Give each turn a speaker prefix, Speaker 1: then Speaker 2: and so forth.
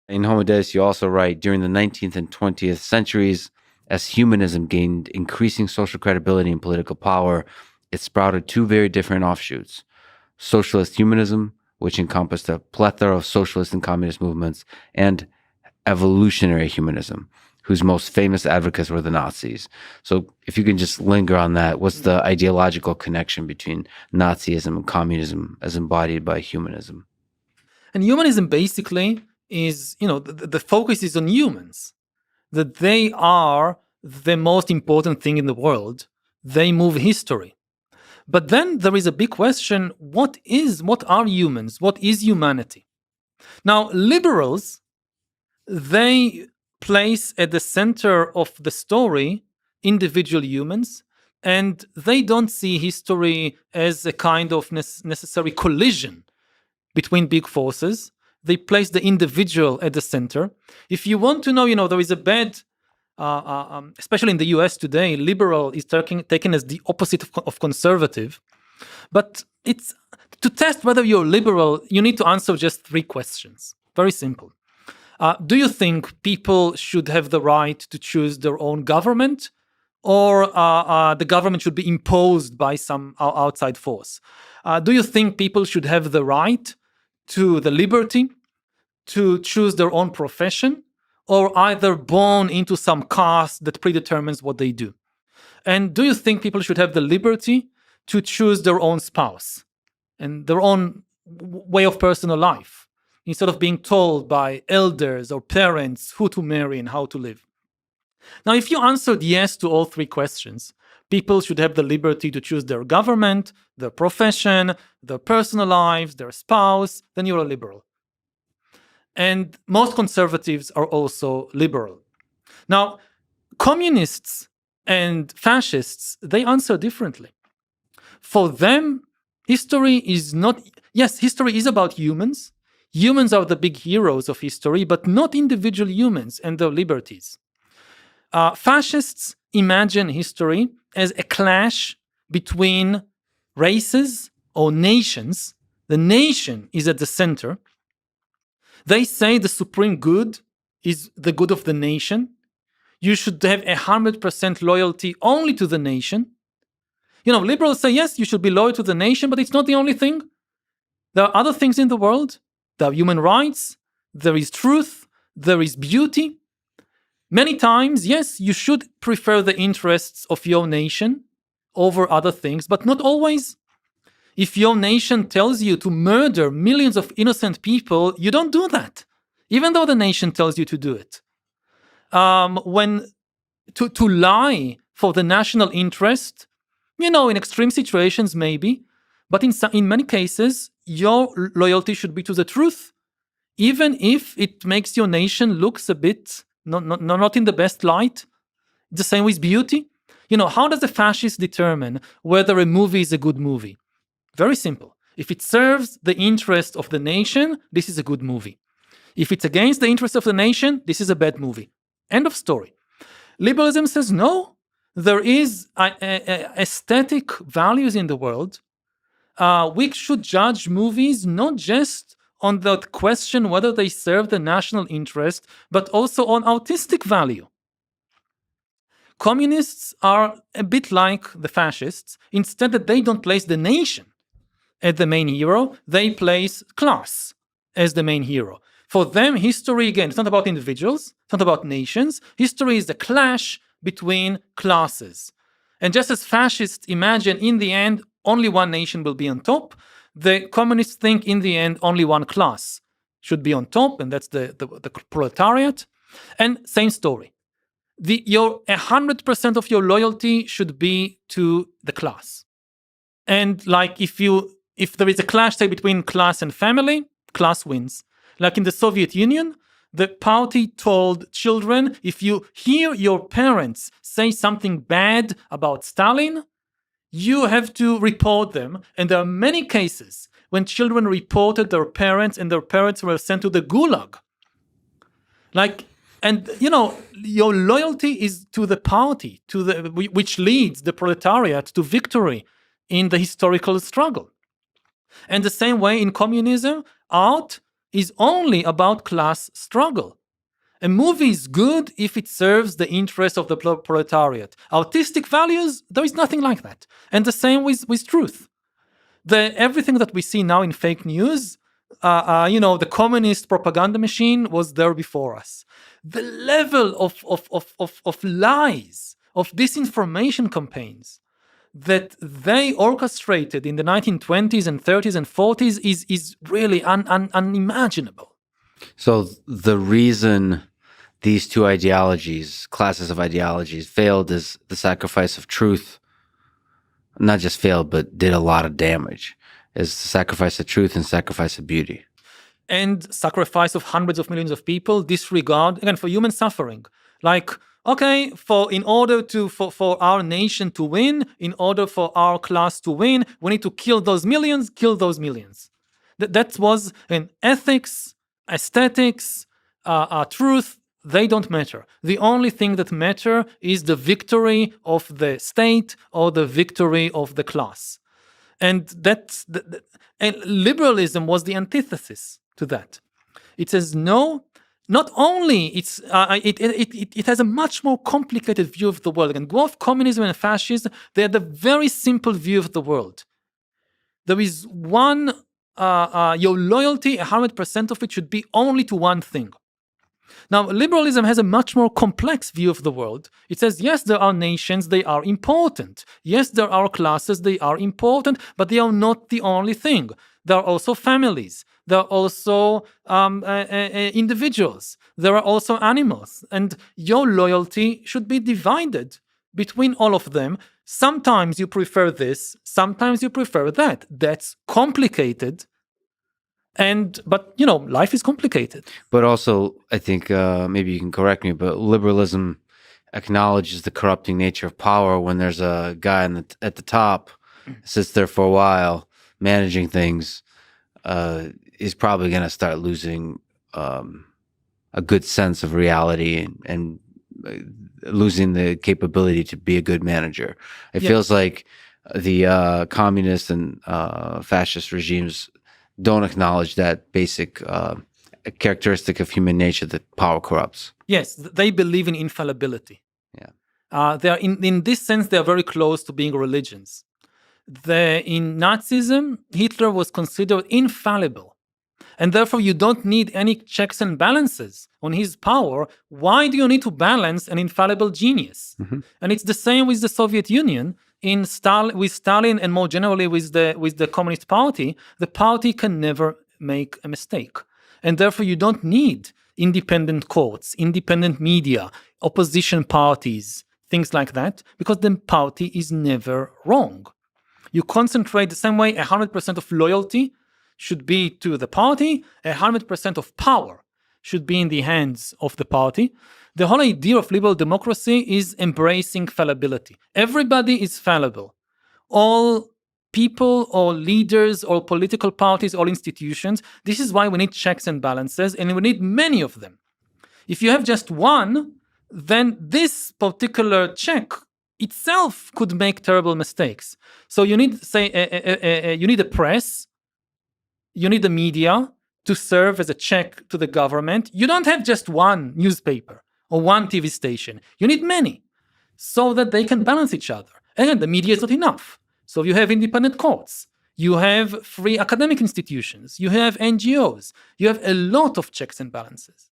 Speaker 1: In Homo Deus, you also write, during the 19th and 20th centuries, as humanism gained increasing social credibility and political power, it sprouted two very different offshoots. Socialist humanism, which encompassed a plethora of socialist and communist movements, and evolutionary humanism, whose most famous advocates were the Nazis. So if you can just linger on that, what's the ideological connection between Nazism and communism as embodied by humanism?
Speaker 2: And humanism basically is, the focus is on humans, that they are the most important thing in the world. They move history. But then there is a big question, what are humans? What is humanity? Now, liberals, they place at the center of the story individual humans, and they don't see history as a kind of necessary collision between big forces. They place the individual at the center. If you want to know, there is a bad, especially in the US today, liberal is taken as the opposite of conservative. But it's to test whether you're liberal, you need to answer just three questions. Very simple. Do you think people should have the right to choose their own government, or the government should be imposed by some outside force? Do you think people should have the right to the liberty to choose their own profession, or either born into some caste that predetermines what they do? And do you think people should have the liberty to choose their own spouse and their own way of personal life, instead of being told by elders or parents who to marry and how to live? Now, if you answered yes to all three questions, people should have the liberty to choose their government, their profession, their personal lives, their spouse, then you're a liberal. And most conservatives are also liberal. Now, communists and fascists, they answer differently. For them, history is not... Yes, history is about humans. Humans are the big heroes of history, but not individual humans and their liberties. Fascists imagine history as a clash between races or nations. The nation is at the center. They say the supreme good is the good of the nation. You should have 100% loyalty only to the nation. Liberals say, yes, you should be loyal to the nation, but it's not the only thing. There are other things in the world. There are human rights. There is truth. There is beauty. Many times, yes, you should prefer the interests of your nation over other things, but not always. If your nation tells you to murder millions of innocent people, you don't do that, even though the nation tells you to do it. To lie for the national interest, in extreme situations maybe, but in many cases, your loyalty should be to the truth, even if it makes your nation looks a bit not in the best light. The same with beauty. How does a fascist determine whether a movie is a good movie? Very simple. If it serves the interest of the nation, this is a good movie. If it's against the interest of the nation, this is a bad movie. End of story. Liberalism says no. There is aesthetic values in the world. We should judge movies not just on the question whether they serve the national interest, but also on artistic value. Communists are a bit like the fascists. Instead, that they don't place the nation as the main hero, they place class as the main hero. For them, history, again, it's not about individuals, it's not about nations. History is the clash between classes. And just as fascists imagine in the end only one nation will be on top, the communists think in the end only one class should be on top, and that's the proletariat. And same story. Your 100% of your loyalty should be to the class. And like if there is a clash, say, between class and family, class wins. Like in the Soviet Union, the party told children, if you hear your parents say something bad about Stalin, you have to report them. And there are many cases when children reported their parents and their parents were sent to the gulag. Your loyalty is to the party, which leads the proletariat to victory in the historical struggle. And the same way in communism, art is only about class struggle. A movie is good if it serves the interests of the proletariat. Artistic values, there is nothing like that. And the same with truth. Everything that we see now in fake news, the communist propaganda machine was there before us. The level of lies, of disinformation campaigns that they orchestrated in the 1920s and 30s and 40s is really unimaginable.
Speaker 1: So the reason these two ideologies, classes of ideologies, failed is the sacrifice of truth. Not just failed, but did a lot of damage. Is the sacrifice of truth and sacrifice of beauty.
Speaker 2: And sacrifice of hundreds of millions of people, disregard, again, for human suffering. Like, okay, for our nation to win, in order for our class to win, we need to kill those millions. That was in ethics, aesthetics, truth. They don't matter. The only thing that matter is the victory of the state or the victory of the class. And and liberalism was the antithesis to that. It says no. Not only it has a much more complicated view of the world. And both communism and fascism, they had a very simple view of the world. There is one. Your loyalty, 100% of it should be only to one thing. Now, liberalism has a much more complex view of the world. It says, yes, there are nations, they are important. Yes, there are classes, they are important, but they are not the only thing. There are also families. There are also individuals. There are also animals. And your loyalty should be divided between all of them. Sometimes you prefer this, sometimes you prefer that. That's complicated. But life is complicated.
Speaker 1: But also, I think maybe you can correct me, but liberalism acknowledges the corrupting nature of power. When there's a guy at the top, sits there for a while, managing things, is probably going to start losing a good sense of reality and losing the capability to be a good manager. It feels like the communist and fascist regimes don't acknowledge that basic characteristic of human nature, that power corrupts.
Speaker 2: Yes, they believe in infallibility.
Speaker 1: Yeah,
Speaker 2: they are in this sense they are very close to being religions. In Nazism, Hitler was considered infallible, and therefore you don't need any checks and balances on his power. Why do you need to balance an infallible genius? Mm-hmm. And it's the same with the Soviet Union. With Stalin and more generally with the Communist Party, the party can never make a mistake. And therefore you don't need independent courts, independent media, opposition parties, things like that, because the party is never wrong. You concentrate the same way 100% of loyalty should be to the party, 100% of power should be in the hands of the party. The whole idea of liberal democracy is embracing fallibility. Everybody is fallible. All people or leaders or political parties or institutions. This is why we need checks and balances, and we need many of them. If you have just one, then this particular check itself could make terrible mistakes. So you need, you need a press, you need the media to serve as a check to the government. You don't have just one newspaper or one TV station. You need many so that they can balance each other. And the media is not enough. So you have independent courts. You have free academic institutions. You have NGOs. You have a lot of checks and balances.